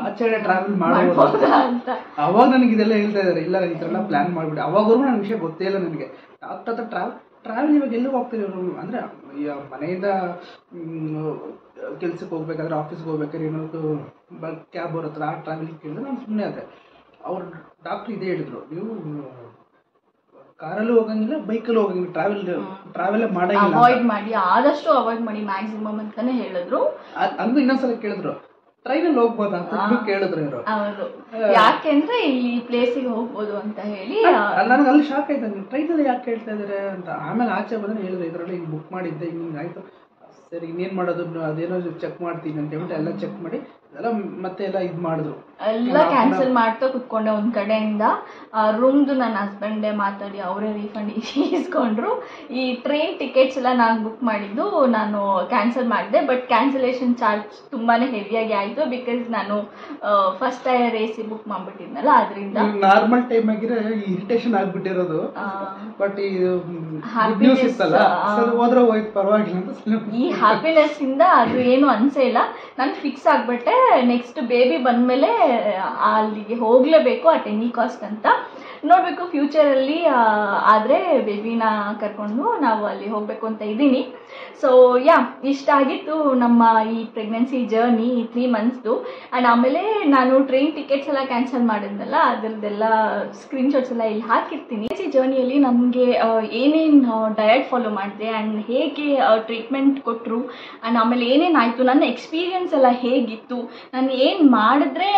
ಆಚೆ ಟ್ರಾವೆಲ್ ಮಾಡಬಹುದು ಅಂತ. ಅವಾಗ ನನಗೆ ಇದೆಲ್ಲ ಹೇಳ್ತಾ ಇದಾರೆ, ಇಲ್ಲ ಈ ತರ ಎಲ್ಲ ಪ್ಲಾನ್ ಮಾಡ್ಬಿಡಿ. ಅವಾಗವರೆಗೂ ನನ್ನ ವಿಷಯ ಗೊತ್ತೇ ಇಲ್ಲ ನನಗೆ. ಡಾಕ್ಟರ್ ಹತ್ರ ಟ್ರಾವೆಲ್ ಇವಾಗ ಎಲ್ಲೂ ಹೋಗ್ತಾರೆ ಇವರು. ಅಂದ್ರೆ ಮನೆಯಿಂದ ಕೆಲ್ಸಕ್ಕೆ ಹೋಗ್ಬೇಕಾದ್ರೆ, ಆಫೀಸ್ಗೆ ಹೋಗ್ಬೇಕಾದ್ರೆ ಏನಾದ್ರು ಕ್ಯಾಬ್ ಬರುತ್ತೆ, ಆ ಟ್ರಾವೆಲಿಂಗ್ ಕೇಳಿದ್ರೆ ನಾನು ಸುಮ್ಮನೆ ಅದೇ. ಅವ್ರು ಡಾಕ್ಟರ್ ಇದೇ ಹೇಳಿದ್ರು, ನೀವು ಕಾರಲ್ಲೂ ಹೋಗಂಗಿಲ್ಲ, ಬೈಕಲ್ಲೂ ಹೋಗಂಗಿಲ್ಲ, ಟ್ರಾವೆಲ್ ಮಾಡಂಗಿಲ್ಲ, ಅವಾಯ್ಡ್ ಮಾಡಿ, ಆದಷ್ಟು ಅವಾಯ್ಡ್ ಮಾಡಿ ಮ್ಯಾಕ್ಸಿಮಮ್ ಅಂತಾನೆ ಹೇಳಿದ್ರು. ಹಂಗೂ ಇನ್ನೊಂದ್ಸಲ ಕೇಳಿದ್ರು ಟ್ರೈನಲ್ಲಿ ಹೋಗ್ಬೋದಾ ಅಂತ ಕೇಳಿದ್ರು ಇವರು. ಹೌದು, ಯಾಕೆಂದ್ರೆ ಇಲ್ಲಿ ಪ್ಲೇಸಿಗೆ ಹೋಗ್ಬೋದು ಅಂತ ಹೇಳಿ. ನನಗೆ ಅಲ್ಲಿ ಶಾಕ್ ಆಯ್ತು, ಟ್ರೈನಲ್ಲಿ ಯಾಕೆ ಕೇಳ್ತಾ ಇದಾರೆ ಅಂತ. ಆಮೇಲೆ ಆಚೆ ಬಂದ್ರೆ ಹೇಳಿದ್ರು ಇದರಲ್ಲಿ ಹಿಂಗೆ ಬುಕ್ ಮಾಡಿದ್ದೆ, ಹಿಂಗೆ ಆಯ್ತು, ಸರಿ ಇನ್ನೇನು ಮಾಡೋದು, ಅದೇನೋ ಚೆಕ್ ಮಾಡ್ತೀನಿ ಅಂತ ಹೇಳ್ಬಿಟ್ಟು ಎಲ್ಲ ಚೆಕ್ ಮಾಡಿ ಎಲ್ಲ ಮತ್ತೆ ಎಲ್ಲ ಇದು ಮಾಡಿದ್ರು. ಎಲ್ಲ ಕ್ಯಾನ್ಸಲ್ ಮಾಡ್ತಾ ಕುತ್ಕೊಂಡೆ ಒಂದು ಕಡೆಯಿಂದ. ರೂಮ್ದು ನನ್ನ ಹಸ್ಬೆಂಡೇ ಮಾತಾಡಿ ಅವರೇ ರೀಫಂಡ್ ಇಸ್ಕೊಂಡ್ರು. ಈ ಟ್ರೈನ್ ಟಿಕೆಟ್ಸ್ ಎಲ್ಲ ನಾನು ಬುಕ್ ಮಾಡಿದ್ದು ನಾನು ಕ್ಯಾನ್ಸಲ್ ಮಾಡಿದೆ. ಬಟ್ ಕ್ಯಾನ್ಸಲೇಷನ್ ಚಾರ್ಜ್ ತುಂಬಾ ಹೆವಿಯಾಗಿ ಆಯಿತು, ಬಿಕಾಸ್ ನಾನು ಫಸ್ಟ್ ಟೈರ್ AC ಬುಕ್ ಮಾಡಿಬಿಟ್ಟಿದ್ನಲ್ಲ, ಅದರಿಂದ. ನಾರ್ಮಲ್ ಟೈಮ್ ಆಗಿರೋ ಇರಿಟೇಷನ್ ಆಗ್ಬಿಟ್ಟಿರೋದು. ಬಟ್ ಈ ಹ್ಯಾಪಿನೆಸ್ ಇತ್ತಲ್ಲ, ಹೋದ್ರೆ ಹೋಯ್ತು ಪರವಾಗಿಲ್ಲ ಅಂತ ಈ ಹ್ಯಾಪಿನೆಸ್ ಇಂದ ಅದು ಏನು ಅನ್ಸೇ ಇಲ್ಲ. ನಾನು ಫಿಕ್ಸ್ ಆಗ್ಬಿಟ್ಟೆ, ನೆಕ್ಸ್ಟ್ ಬೇಬಿ ಬಂದ್ಮೇಲೆ ಅಲ್ಲಿಗೆ ಹೋಗ್ಲೇಬೇಕು ಅಟ್ ಎನಿ ಕಾಸ್ಟ್ ಅಂತ. ನೋಡಬೇಕು ಫ್ಯೂಚರಲ್ಲಿ ಆದರೆ ಬೇಬಿನ ಕರ್ಕೊಂಡು ನಾವು ಅಲ್ಲಿ ಹೋಗಬೇಕು ಅಂತ ಇದ್ದೀನಿ. ಸೊ ಇಷ್ಟ ಆಗಿತ್ತು ನಮ್ಮ ಈ ಪ್ರೆಗ್ನೆನ್ಸಿ ಜರ್ನಿ 3 ಮಂತ್ಸ್ದು. ಆ್ಯಂಡ್ ಆಮೇಲೆ ನಾನು ಟ್ರೈನ್ ಟಿಕೆಟ್ಸ್ ಎಲ್ಲ ಕ್ಯಾನ್ಸಲ್ ಮಾಡಿದ್ನಲ್ಲ, ಅದರದ್ದೆಲ್ಲ ಸ್ಕ್ರೀನ್ಶಾಟ್ಸ್ ಎಲ್ಲ ಇಲ್ಲಿ ಹಾಕಿರ್ತೀನಿ. ಈ ಜರ್ನಿಯಲ್ಲಿ ನನಗೆ ಏನೇನು ಡಯಟ್ ಫಾಲೋ ಮಾಡಿದೆ ಆ್ಯಂಡ್ ಹೇಗೆ ಟ್ರೀಟ್ಮೆಂಟ್ ಕೊಟ್ಟರು ಆ್ಯಂಡ್ ಆಮೇಲೆ ಏನೇನಾಯಿತು, ನನ್ನ ಎಕ್ಸ್ಪೀರಿಯನ್ಸ್ ಎಲ್ಲ ಹೇಗಿತ್ತು, ನಾನು ಏನು ಮಾಡಿದ್ರೆ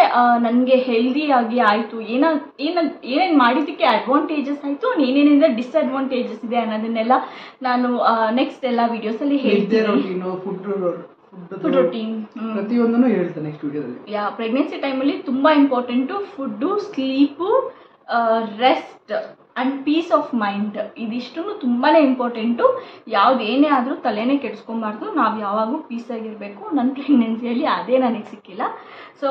ನನಗೆ ಹೆಲ್ದಿಯಾಗಿ ಆಯಿತು, ಏನೇನು ಮಾಡಿದ್ದಕ್ಕೆ ಅಡ್ವಾಂಟೇಜಸ್ ಆಯಿತು, ಏನೇನಿಂದ ಡಿಸ್ಅಡ್ವಾಂಟೇಜಸ್ ಇದೆ ಅನ್ನೋದನ್ನೆಲ್ಲ ನಾನು ನೆಕ್ಸ್ಟ್ ಎಲ್ಲ ವಿಡಿಯೋಸಲ್ಲಿ ಹೇಳ್ತೀನಿ. ಫುಡ್ ರೂಟೀನ್ ಪ್ರತಿಯೊಂದನ್ನು ಹೇಳ್ತೇನೆ ನೆಕ್ಸ್ಟ್ ವಿಡಿಯೋದಲ್ಲಿ. ಪ್ರೆಗ್ನೆನ್ಸಿ ಟೈಮಲ್ಲಿ ತುಂಬ important food, sleep, rest and peace of mind. ಇದಿಷ್ಟು ತುಂಬಾ ಇಂಪಾರ್ಟೆಂಟು. ಯಾವುದೇನೇ ಆದರೂ ತಲೆನೇ ಕೆಡಿಸ್ಕೊಬಾರ್ದು. ನಾವು ಯಾವಾಗೂ ಪೀಸಾಗಿರಬೇಕು. ನನ್ನ ಪ್ರೆಗ್ನೆನ್ಸಿಯಲ್ಲಿ ಅದೇ ನನಗೆ ಸಿಕ್ಕಿಲ್ಲ. ಸೊ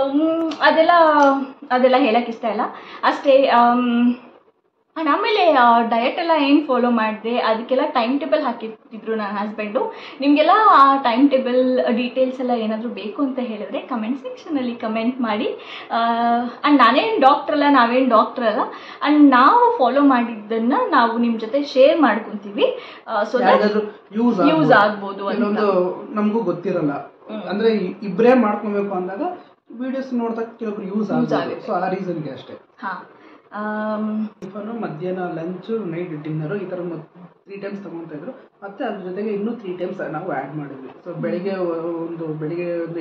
ಅದೆಲ್ಲ ಹೇಳೋಕ್ಕೆ ಇಷ್ಟ ಇಲ್ಲ ಅಷ್ಟೇ. ಆ್ಯಂಡ್ ಆಮೇಲೆ ಡಯಟ್ ಎಲ್ಲ ಏನು ಫಾಲೋ ಮಾಡಿದೆ ಅದಕ್ಕೆಲ್ಲ ಟೈಮ್ ಟೇಬಲ್ ಹಾಕಿರ್ತಿದ್ರು ನನ್ನ ಹಸ್ಬೆಂಡು. ನಿಮಗೆಲ್ಲ ಆ ಟೈಮ್ ಟೇಬಲ್ ಡೀಟೇಲ್ಸ್ ಎಲ್ಲ ಏನಾದರೂ ಬೇಕು ಅಂತ ಹೇಳಿದ್ರೆ ಕಮೆಂಟ್ ಸೆಕ್ಷನಲ್ಲಿ ಕಮೆಂಟ್ ಮಾಡಿ. ಆ್ಯಂಡ್ ನಾವೇನು ಡಾಕ್ಟ್ರ್ ಅಲ್ಲ. ಆ್ಯಂಡ್ ನಾವು ಫಾಲೋ ಮಾಡಿದ್ದನ್ನು ನಾವು ನಿಮ್ಮ ಜೊತೆ ಶೇರ್ ಮಾಡ್ಕೊತೀವಿ. ಸೊ ಯೂಸ್ ಆಗ್ಬೋದು ಅನ್ನೋದು ನಮಗೂ ಗೊತ್ತಿರಲ್ಲ. ಅಂದರೆ ಇಬ್ಬರೇ ಮಾಡ್ಕೊಬೇಕು ಅಂದಾಗ ವಿಡಿಯೋಸ್ ನೋಡಿದಾಗ ಕೆಲವೊಬ್ರು ಯೂಸ್ ಆಗುತ್ತೆ. ಸೊ ಆ ರೀಸನ್ಗೆ ಅಷ್ಟೇ. ಟಿಫನು, ಮಧ್ಯಾಹ್ನ ಲಂಚು, ನೈಟ್ ಡಿನ್ನರು, ಈ ಥರ 3 ಟೈಮ್ಸ್ ತೊಗೊತಾ ಇದ್ರು. ಮತ್ತು ಅದ್ರ ಜೊತೆಗೆ ಇನ್ನೂ 3 ಟೈಮ್ಸ್ ನಾವು ಆ್ಯಡ್ ಮಾಡಿದ್ವಿ. ಸೊ ಬೆಳಿಗ್ಗೆ ಒಂದು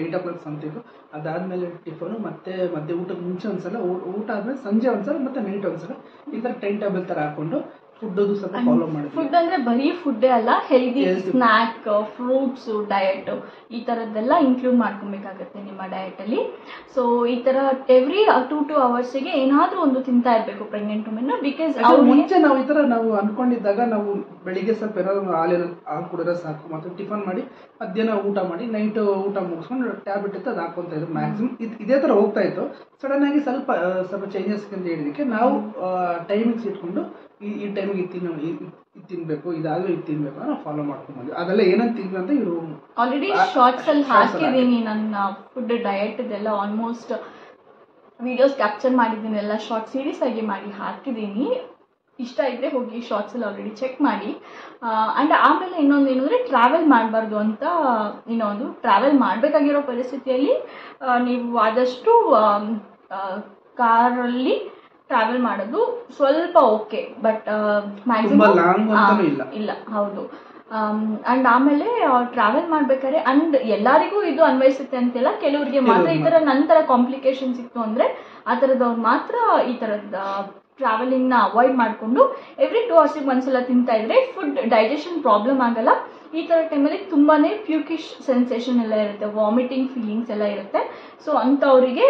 8 o'clock ಸಮಥಿಂಗು, ಅದಾದಮೇಲೆ ಟಿಫನು, ಮತ್ತೆ ಊಟಕ್ಕೆ ಮುಂಚೆ ಒಂದ್ಸಲ, ಊಟ ಆದಮೇಲೆ ಸಂಜೆ ಒಂದ್ಸಲ, ಮತ್ತು ನೈಟ್ ಒಂದ್ಸಲ, ಈ ಥರ ಟೈಮ್ ಟೇಬಲ್ ಥರ ಹಾಕೊಂಡು ಫುಡ್ಡದು ಸ್ವಲ್ಪ ಫಾಲೋ ಮಾಡಿದ್ವಿ. ಫುಡ್ ಅಂದರೆ ಬರೀ ಫುಡ್ಡೇ ಅಲ್ಲ, ಹೆಲ್ದಿ ಸ್ನ್ಯಾಕ್, ಫ್ರೂಟ್ಸು, ಡಯಟು ಈ ಥರದ್ದೆಲ್ಲ ಇನ್ಕ್ಲೂಡ್ ಮಾಡ್ಕೊಬೇಕಾಗತ್ತೆ ನಿಮ್ಮ ಡಯಟಲ್ಲಿ. ಸೊ ಈ ಥರ ಎವ್ರಿ 2 ಅವರ್ಸಿಗೆ ಏನಾದರೂ ಒಂದು ತಿಂತಾ ಇರಬೇಕು ಪ್ರೆಗ್ನೆಂಟ್ ವುಮೆನ್. ಬಿಕಾಸ್ ಮುಂಚೆ ನಾವು ಈ ಥರ ನಾವು ಅಂದ್ಕೊಂಡಿದ್ದಾಗ ನಾವು ಬೆಳಿಗ್ಗೆ ಸ್ವಲ್ಪ ಏನಾದ್ರು ಹಾಲು ಕುಡಿದ್ರೆ ಸಾಕು, ಮತ್ತು ಟಿಫನ್ ಮಾಡಿ ಮಧ್ಯಾಹ್ನ ಊಟ ಮಾಡಿ ನೈಟ್ ಊಟ ಮುಗಿಸ್ಕೊಂಡು ಟ್ಯಾಬ್ಲೆಟ್ ಇತ್ತು ಅದು ಹಾಕೊತಾ ಇದ್ರು. ಮ್ಯಾಕ್ಸಿಮಮ್ ಇದೇ ಥರ ಹೋಗ್ತಾ ಇತ್ತು. ಸಡನ್ ಆಗಿ ಸ್ವಲ್ಪ ಚೇಂಜಸ್ ಅಂತ ಹೇಳಿದಕ್ಕೆ ನಾವು ಟೈಮಿಂಗ್ಸ್ ಇಟ್ಕೊಂಡು ಈ ಟೈಮಿಗೆ ಇದು ತಿನ್ಬೇಕು, ಇದಾದ್ರೂ ಇದು ತಿನ್ಬೇಕು ನಾವು ಫಾಲೋ ಮಾಡ್ಕೊಂಡ್ಬಂದ್ವಿ. ಅದೆಲ್ಲ ಏನಂತ ತಿನ್ವಿ ಅಂತ ಇವರು ಆಲ್ರೆಡಿ ಶಾರ್ಟ್ಸ್ ಅಲ್ಲಿ ಹಾಕಿದ್ದೀನಿ. ನನ್ನ ಫುಡ್ ಡಯಟ್ ಇದೆಲ್ಲ ಆಲ್ಮೋಸ್ಟ್ ವಿಡಿಯೋಸ್ ಕ್ಯಾಪ್ಚರ್ ಮಾಡಿದ್ದೀನಿ, ಎಲ್ಲ ಶಾರ್ಟ್ ಸೀರೀಸ್ ಆಗಿ ಮಾಡಿ ಹಾಕಿದ್ದೀನಿ. ಇಷ್ಟ ಇದ್ದರೆ ಹೋಗಿ ಶಾರ್ಟ್ಸಲ್ಲಿ ಆಲ್ರೆಡಿ ಚೆಕ್ ಮಾಡಿ. ಆ್ಯಂಡ್ ಆಮೇಲೆ ಇನ್ನೊಂದು ಏನು ಅಂದರೆ ಟ್ರಾವೆಲ್ ಮಾಡಬಾರ್ದು ಅಂತ. ಇನ್ನೊಂದು ಟ್ರಾವೆಲ್ ಮಾಡಬೇಕಾಗಿರೋ ಪರಿಸ್ಥಿತಿಯಲ್ಲಿ ನೀವು ಆದಷ್ಟು ಕಾರಲ್ಲಿ ಟ್ರಾವೆಲ್ ಮಾಡೋದು ಸ್ವಲ್ಪ ಓಕೆ, ಬಟ್ ಮ್ಯಾಕ್ಸಿಮಮ್ ಇಲ್ಲ. ಹೌದು. ಆ್ಯಂಡ್ ಆಮೇಲೆ ಟ್ರಾವೆಲ್ ಮಾಡ್ಬೇಕಾದ್ರೆ ಅಂಡ್ ಎಲ್ಲರಿಗೂ ಇದು ಅನ್ವಯಿಸುತ್ತೆ ಅಂತೆಲ್ಲ, ಕೆಲವರಿಗೆ ಮಾತ್ರ ಈ ಥರ ನಂತರ ಕಾಂಪ್ಲಿಕೇಶನ್ಸ್ ಇತ್ತು ಅಂದರೆ ಆ ಥರದವ್ರು ಮಾತ್ರ ಈ ಥರದ ಟ್ರಾವೆಲಿಂಗ್ನ ಅವಾಯ್ಡ್ ಮಾಡಿಕೊಂಡು ಎವ್ರಿ 2 ಅವರ್ಸಿಗೆ ಒಂದ್ಸಲ ತಿಂತಾ ಇದ್ರೆ ಫುಡ್ ಡೈಜೆಷನ್ ಪ್ರಾಬ್ಲಮ್ ಆಗಲ್ಲ. ಈ ಥರ ಟೈಮಲ್ಲಿ ತುಂಬಾ ಪ್ಯೂಕಿಶ್ ಸೆನ್ಸೇಷನ್ ಎಲ್ಲ ಇರುತ್ತೆ, ವಾಮಿಟಿಂಗ್ ಫೀಲಿಂಗ್ಸ್ ಎಲ್ಲ ಇರುತ್ತೆ. ಸೊ ಅಂಥವರಿಗೆ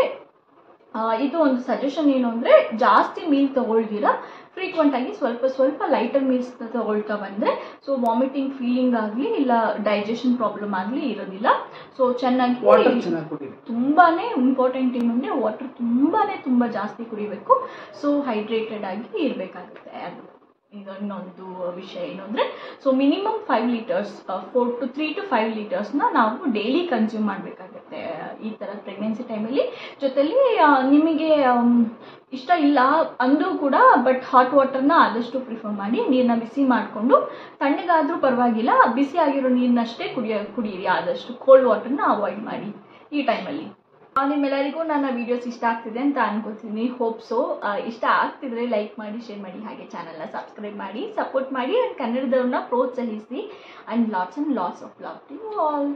ಇದು ಒಂದು ಸಜೆಷನ್ ಏನು ಅಂದರೆ ಜಾಸ್ತಿ ಮೀಲ್ ತೊಗೊಳ್ದಿರಾ ಫ್ರೀಕ್ವೆಂಟಾಗಿ ಸ್ವಲ್ಪ ಲೈಟರ್ ಮೀಲ್ಸ್ ತೊಗೊಳ್ತಾ ಬಂದರೆ ಸೊ ವಾಮಿಟಿಂಗ್ ಫೀಲಿಂಗ್ ಆಗಲಿ ಇಲ್ಲ ಡೈಜೆಷನ್ ಪ್ರಾಬ್ಲಮ್ ಆಗಲಿ ಇರೋದಿಲ್ಲ. ಸೊ ಚೆನ್ನಾಗಿ ತುಂಬಾ ಇಂಪಾರ್ಟೆಂಟ್ ಏನು ಅಂದರೆ ವಾಟರ್ ತುಂಬ ಜಾಸ್ತಿ ಕುಡಿಬೇಕು. ಸೊ ಹೈಡ್ರೇಟೆಡ್ ಆಗಿ ಇರಬೇಕಾಗುತ್ತೆ. ಅದು ಇನ್ನೊಂದು ವಿಷಯ ಏನು ಅಂದರೆ ಸೊ ಮಿನಿಮಮ್ 5 ಲೀಟರ್ಸ್ 3 to 5 ಲೀಟರ್ಸ್ನ ನಾವು ಡೈಲಿ ಕನ್ಸ್ಯೂಮ್ ಮಾಡಬೇಕಾಗತ್ತೆ ಈ ಥರ ಪ್ರೆಗ್ನೆನ್ಸಿ ಟೈಮಲ್ಲಿ. ಜೊತೆಲಿ ನಿಮಗೆ ಇಷ್ಟ ಇಲ್ಲ ಅಂದರೂ ಕೂಡ ಬಟ್ ಹಾಟ್ ವಾಟರ್ನ ಆದಷ್ಟು ಪ್ರಿಫರ್ ಮಾಡಿ. ನೀರನ್ನ ಬಿಸಿ ಮಾಡಿಕೊಂಡು ತಣ್ಣಗಾದರೂ ಪರವಾಗಿಲ್ಲ, ಬಿಸಿ ಆಗಿರೋ ನೀರನ್ನಷ್ಟೇ ಕುಡಿಯಿರಿ. ಆದಷ್ಟು ಕೋಲ್ಡ್ ವಾಟರ್ನ ಅವಾಯ್ಡ್ ಮಾಡಿ ಈ ಟೈಮಲ್ಲಿ. ನಿಮ್ಮೆಲ್ಲರಿಗೂ ನನ್ನ ವೀಡಿಯೋಸ್ ಇಷ್ಟ ಆಗ್ತಿದೆ ಅಂತ ಅನ್ಕೋತೀನಿ. Hope so. ಇಷ್ಟ ಆಗ್ತಿದ್ರೆ ಲೈಕ್ ಮಾಡಿ, ಶೇರ್ ಮಾಡಿ, ಹಾಗೆ ಚಾನಲ್ನ ಸಬ್ಸ್ಕ್ರೈಬ್ ಮಾಡಿ, ಸಪೋರ್ಟ್ ಮಾಡಿ, ಆ್ಯಂಡ್ ಕನ್ನಡದವ್ರನ್ನ ಪ್ರೋತ್ಸಾಹಿಸಿ. And lots of love to you all.